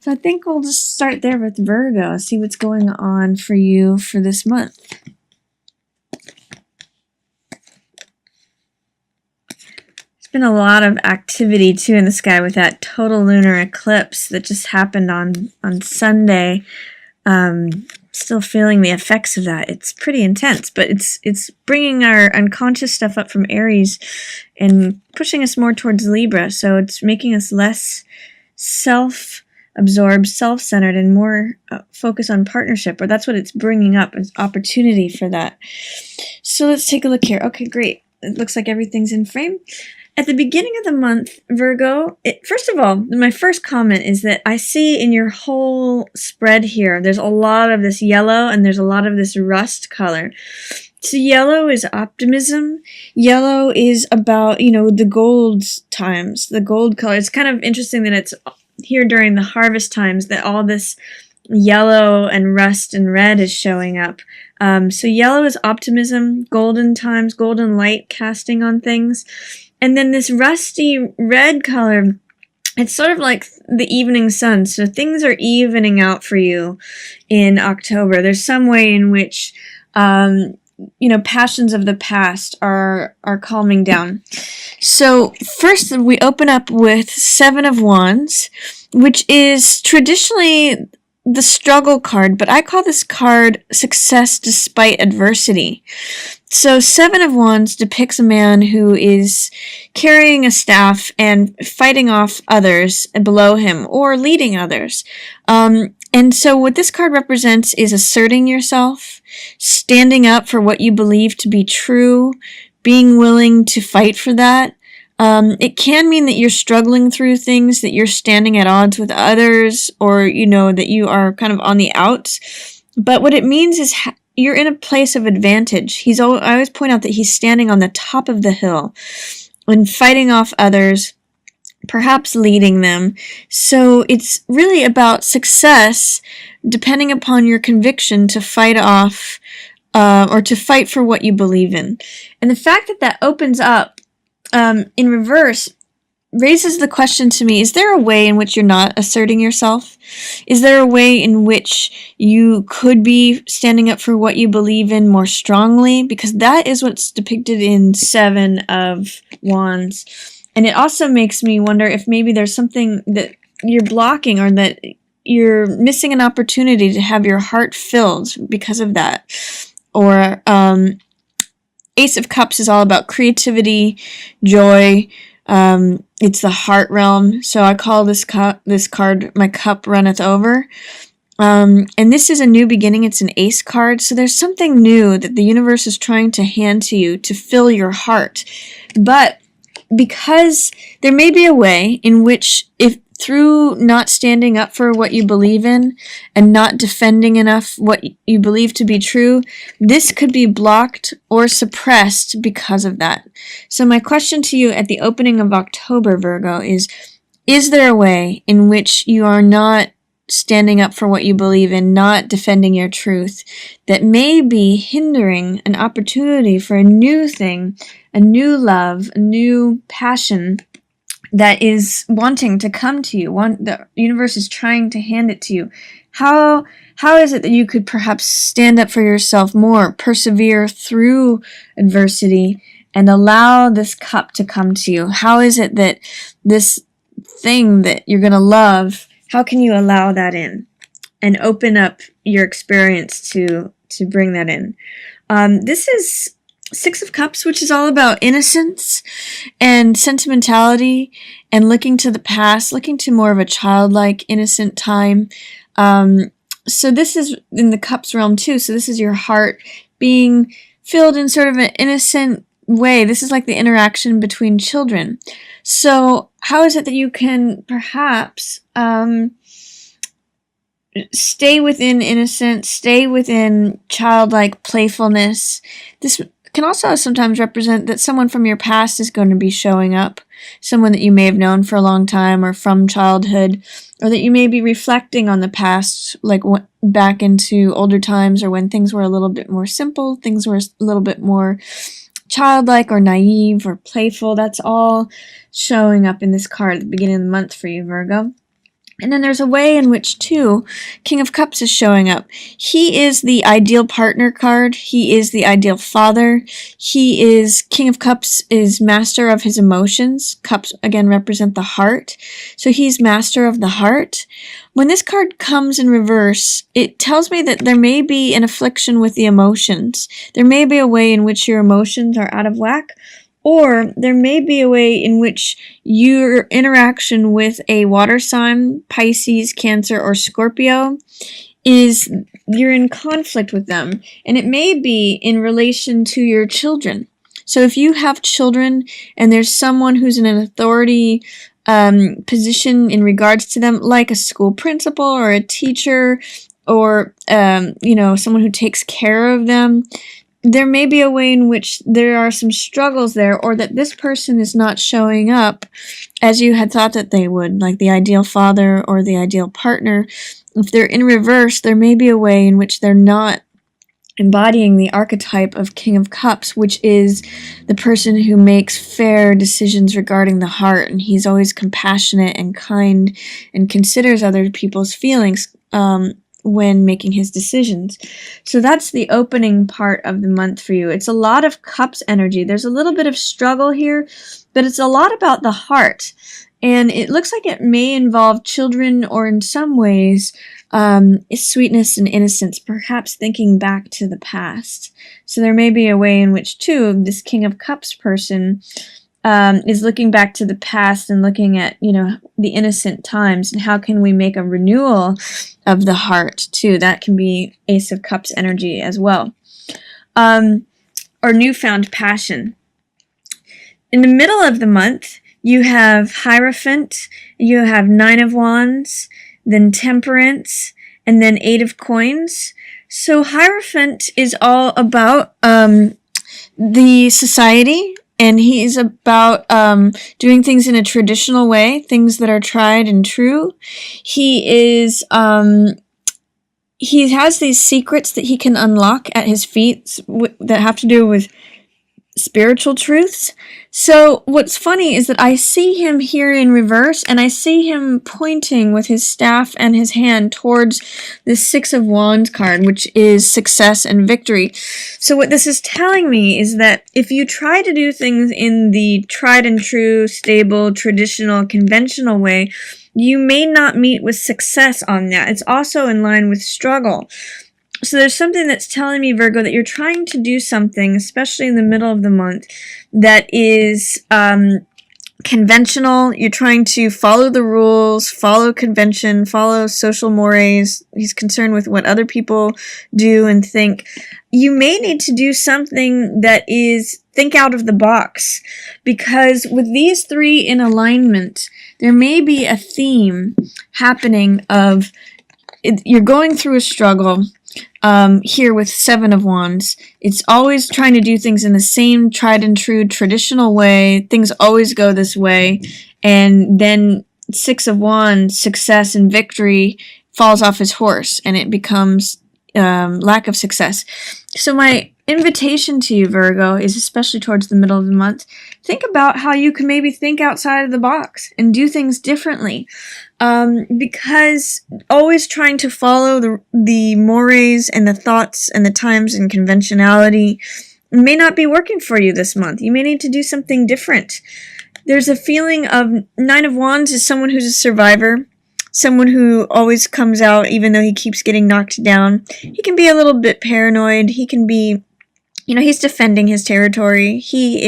So I think we'll just start there with Virgo, see what's going on for you for this month. There's been a lot of activity too in the sky with that total lunar eclipse that just happened on Sunday. Still feeling the effects of that. It's pretty intense, but it's bringing our unconscious stuff up from Aries and pushing us more towards Libra. So it's making us less self-absorbed, self-centered, and more focus on partnership, or that's what it's bringing up, is opportunity for that. So let's take a look here. Okay, great. It looks like everything's in frame. At the beginning of the month, Virgo, first of all, my first comment is that I see in your whole spread here, there's a lot of this yellow and there's a lot of this rust color. So yellow is optimism. Yellow is about, the gold times, the gold color. It's kind of interesting that it's here during the harvest times that all this yellow and rust and red is showing up. So yellow is optimism, golden times, golden light casting on things. And then this rusty red color, it's sort of like the evening sun. So things are evening out for you in October. There's some way in which, passions of the past are calming down. So first we open up with Seven of Wands, which is traditionally the struggle card, but I call this card success despite adversity. So Seven of Wands depicts a man who is carrying a staff and fighting off others below him or leading others. And so what this card represents is asserting yourself, standing up for what you believe to be true, being willing to fight for that. It can mean that you're struggling through things, that you're standing at odds with others, or, that you are kind of on the outs. But what it means is you're in a place of advantage. I always point out that he's standing on the top of the hill and fighting off others, perhaps leading them. So it's really about success, depending upon your conviction to fight off, or to fight for what you believe in. And the fact that opens up in reverse raises the question to me, is there a way in which you're not asserting yourself? Is there a way in which you could be standing up for what you believe in more strongly? Because that is what's depicted in Seven of Wands. And it also makes me wonder if maybe there's something that you're blocking, or that you're missing an opportunity to have your heart filled because of that. Or Ace of Cups is all about creativity, joy. It's the heart realm. So I call this card, My Cup Runneth Over. And this is a new beginning. It's an ace card. So there's something new that the universe is trying to hand to you to fill your heart. But because there may be a way in which, if through not standing up for what you believe in and not defending enough what you believe to be true, this could be blocked or suppressed because of that. So my question to you at the opening of October, Virgo, is there a way in which you are not standing up for what you believe in, not defending your truth, that may be hindering an opportunity for a new thing, a new love, a new passion that is wanting to come to you? The universe is trying to hand it to you. How is it that you could perhaps stand up for yourself more, persevere through adversity, and allow this cup to come to you? How is it that this thing that you're going to love, how can you allow that in and open up your experience to bring that in? This is Six of Cups, which is all about innocence and sentimentality and looking to the past, looking to more of a childlike, innocent time. So this is in the Cups realm too. So this is your heart being filled in sort of an innocent way. This is like the interaction between children. So how is it that you can perhaps stay within innocence, stay within childlike playfulness? This can also sometimes represent that someone from your past is going to be showing up, someone that you may have known for a long time or from childhood, or that you may be reflecting on the past, like back into older times, or when things were a little bit more simple, things were a little bit more childlike or naive or playful. That's all showing up in this card at the beginning of the month for you, Virgo. And then there's a way in which, too, King of Cups is showing up. He is the ideal partner card. He is the ideal father. King of Cups is master of his emotions. Cups, again, represent the heart. So he's master of the heart. When this card comes in reverse, it tells me that there may be an affliction with the emotions. There may be a way in which your emotions are out of whack, or there may be a way in which your interaction with a water sign, Pisces, Cancer, or Scorpio, is you're in conflict with them. And it may be in relation to your children. So if you have children and there's someone who's in an authority position in regards to them, like a school principal or a teacher or, someone who takes care of them, there may be a way in which there are some struggles there, or that this person is not showing up as you had thought that they would, like the ideal father or the ideal partner. If they're in reverse, there may be a way in which they're not embodying the archetype of King of Cups, which is the person who makes fair decisions regarding the heart, and he's always compassionate and kind and considers other people's feelings when making his decisions. So that's the opening part of the month for you. It's a lot of Cups energy. There's a little bit of struggle here, but it's a lot about the heart. And it looks like it may involve children, or in some ways, sweetness and innocence, perhaps thinking back to the past. So there may be a way in which, too, this King of Cups person is looking back to the past and looking at, the innocent times, and how can we make a renewal of the heart, too. That can be Ace of Cups energy as well. Or newfound passion. In the middle of the month, you have Hierophant, you have Nine of Wands, then Temperance, and then Eight of Coins. So Hierophant is all about the society, and he's about doing things in a traditional way, things that are tried and true. He has these secrets that he can unlock at his feet that have to do with spiritual truths. So what's funny is that I see him here in reverse, and I see him pointing with his staff and his hand towards the Six of Wands card, which is success and victory. So what this is telling me is that if you try to do things in the tried and true, stable, traditional, conventional way, you may not meet with success on that. It's also in line with struggle. So there's something that's telling me, Virgo, that you're trying to do something, especially in the middle of the month, that is conventional. You're trying to follow the rules, follow convention, follow social mores. He's concerned with what other people do and think. You may need to do something that is think out of the box, because with these three in alignment, there may be a theme happening of you're going through a struggle. Here with Seven of Wands, it's always trying to do things in the same tried and true traditional way. Things always go this way. And then Six of Wands, success and victory, falls off his horse, and it becomes lack of success. So my invitation to you, Virgo, is especially towards the middle of the month, think about how you can maybe think outside of the box and do things differently. Because always trying to follow the mores and the thoughts and the times and conventionality may not be working for you this month. You may need to do something different. There's a feeling of Nine of Wands is someone who's a survivor, someone who always comes out even though he keeps getting knocked down. He can be a little bit paranoid. He can be, he's defending his territory. He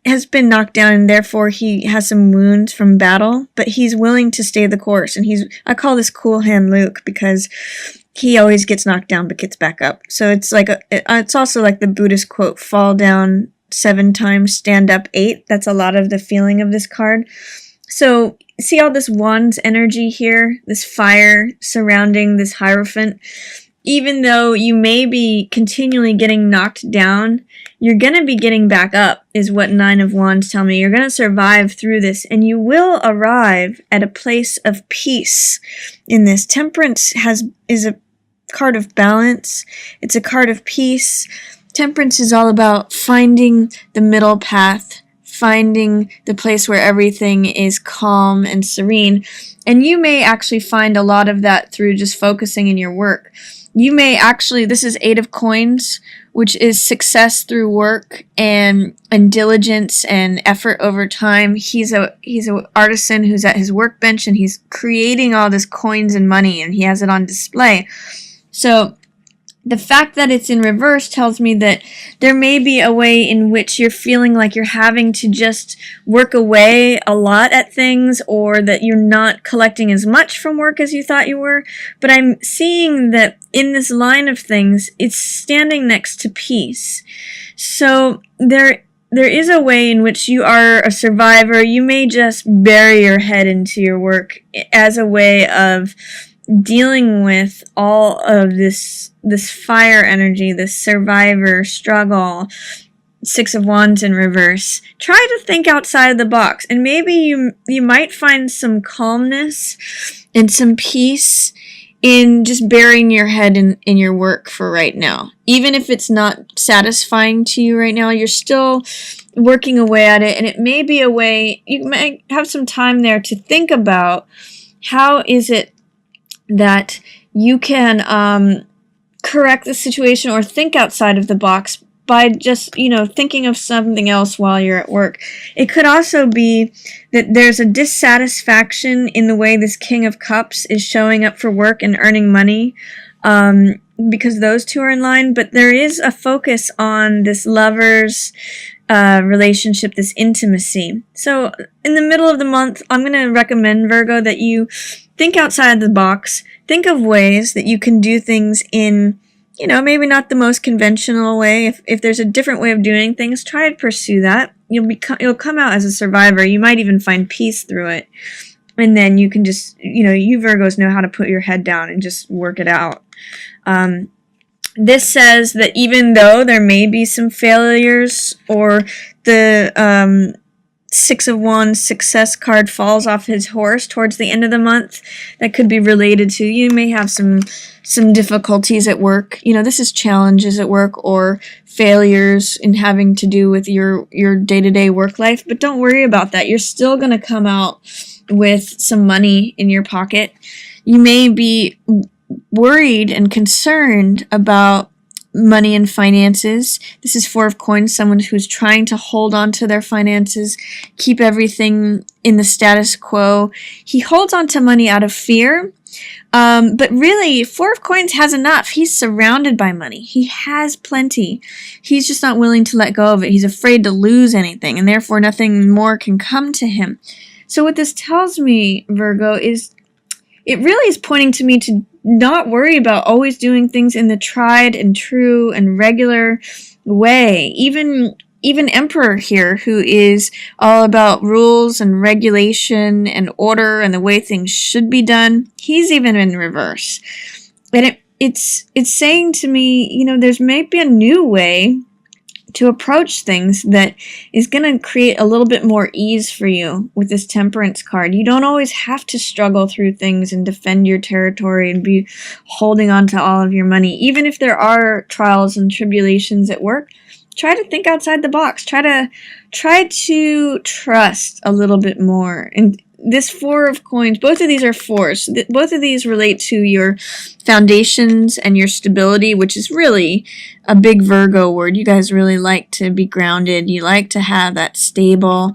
has been knocked down, and therefore he has some wounds from battle, but he's willing to stay the course. And I call this Cool Hand Luke, because he always gets knocked down but gets back up. So it's like it's also like the Buddhist quote, fall down 7 times, stand up 8. That's a lot of the feeling of this card. So see all this Wands energy here, this fire surrounding this Hierophant. Even though you may be continually getting knocked down, you're going to be getting back up, is what Nine of Wands tell me. You're going to survive through this, and you will arrive at a place of peace in this. Temperance is a card of balance. It's a card of peace. Temperance is all about finding the middle path, finding the place where everything is calm and serene. And you may actually find a lot of that through just focusing in your work. You may actually, this is 8 of Coins, which is success through work and diligence and effort over time. He's a artisan who's at his workbench and he's creating all this coins and money and he has it on display. So the fact that it's in reverse tells me that there may be a way in which you're feeling like you're having to just work away a lot at things, or that you're not collecting as much from work as you thought you were. But I'm seeing that in this line of things, it's standing next to peace. So there is a way in which you are a survivor. You may just bury your head into your work as a way of dealing with all of this fire energy, this survivor struggle. 6 of Wands in reverse. Try to think outside the box, and maybe you might find some calmness and some peace in just burying your head in your work for right now. Even if it's not satisfying to you right now, you're still working away at it, and it may be a way, you might have some time there to think about how is it that you can correct the situation or think outside of the box by just, thinking of something else while you're at work. It could also be that there's a dissatisfaction in the way this King of Cups is showing up for work and earning money, because those two are in line, but there is a focus on this lover's relationship, this intimacy. So in the middle of the month, I'm going to recommend, Virgo, that you think outside the box. Think of ways that you can do things in, maybe not the most conventional way. If there's a different way of doing things, try to pursue that. You'll come out as a survivor. You might even find peace through it. And then you can just, you Virgos know how to put your head down and just work it out. This says that even though there may be some failures, or the 6 of Wands success card falls off his horse towards the end of the month, that could be related to, you may have some difficulties at work. This is challenges at work or failures in having to do with your day-to-day work life, but don't worry about that. You're still going to come out with some money in your pocket. You may be worried and concerned about money and finances. This is 4 of Coins, someone who's trying to hold on to their finances, keep everything in the status quo. He holds on to money out of fear, but really, 4 of Coins has enough. He's surrounded by money. He has plenty. He's just not willing to let go of it. He's afraid to lose anything, and therefore nothing more can come to him. So what this tells me, Virgo, is it really is pointing to me to not worry about always doing things in the tried and true and regular way. Even Emperor here, who is all about rules and regulation and order and the way things should be done, he's even in reverse. And it's saying to me, there's maybe a new way to approach things that is going to create a little bit more ease for you with this Temperance card. You don't always have to struggle through things and defend your territory and be holding on to all of your money. Even if there are trials and tribulations at work, try to think outside the box. Try to trust a little bit more. And this 4 of Coins, both of these are 4s. Both of these relate to your foundations and your stability, which is really a big Virgo word. You guys really like to be grounded. You like to have that stable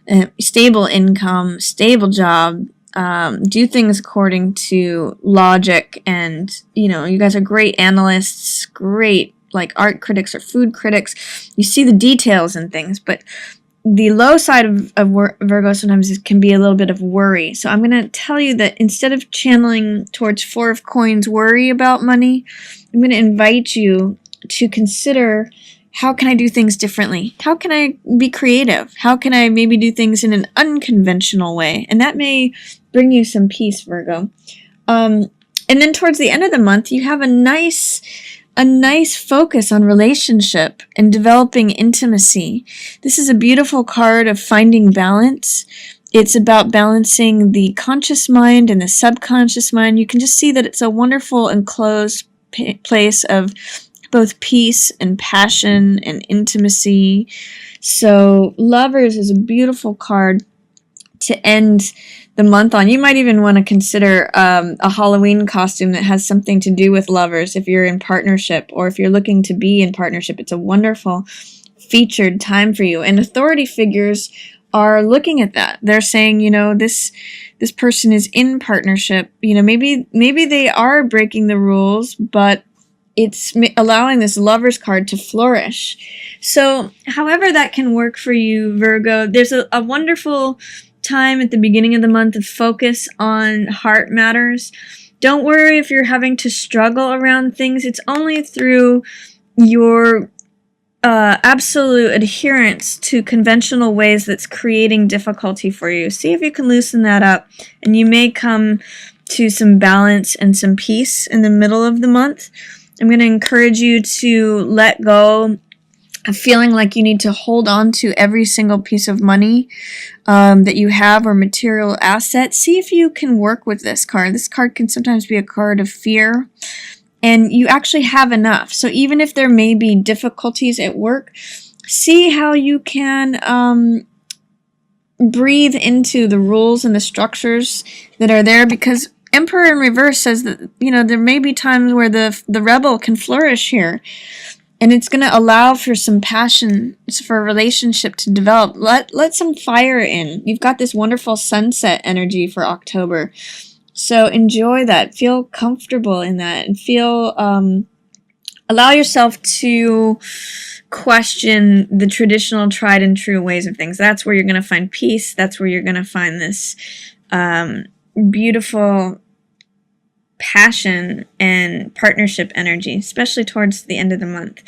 income, stable job, do things according to logic, and, you guys are great analysts, great like art critics or food critics. You see the details and things, but the low side of Virgo sometimes can be a little bit of worry. So I'm going to tell you that instead of channeling towards 4 of Coins worry about money, I'm going to invite you to consider, how can I do things differently? How can I be creative? How can I maybe do things in an unconventional way? And that may bring you some peace, Virgo. And then towards the end of the month, you have a nice focus on relationship and developing intimacy. This is a beautiful card of finding balance. It's about balancing the conscious mind and the subconscious mind. You can just see that it's a wonderful enclosed place of both peace and passion and intimacy. So Lovers is a beautiful card to end the month on. You might even want to consider a Halloween costume that has something to do with lovers if you're in partnership, or if you're looking to be in partnership. It's a wonderful featured time for you. And authority figures are looking at that. They're saying, this person is in partnership. Maybe they are breaking the rules, but it's allowing this Lover's card to flourish. So however that can work for you, Virgo, there's a wonderful time at the beginning of the month of focus on heart matters. Don't worry if you're having to struggle around things. It's only through your absolute adherence to conventional ways that's creating difficulty for you. See if you can loosen that up, and you may come to some balance and some peace in the middle of the month. I'm going to encourage you to let go of feeling like you need to hold on to every single piece of money that you have, or material asset. See if you can work with this card. This card can sometimes be a card of fear, and you actually have enough. So even if there may be difficulties at work, see how you can breathe into the rules and the structures that are there, because Emperor in reverse says that, there may be times where the rebel can flourish here. And it's going to allow for some passion, for a relationship to develop. Let some fire in. You've got this wonderful sunset energy for October. So enjoy that. Feel comfortable in that, and feel, allow yourself to question the traditional, tried and true ways of things. That's where you're going to find peace. That's where you're going to find this beautiful passion and partnership energy, especially towards the end of the month.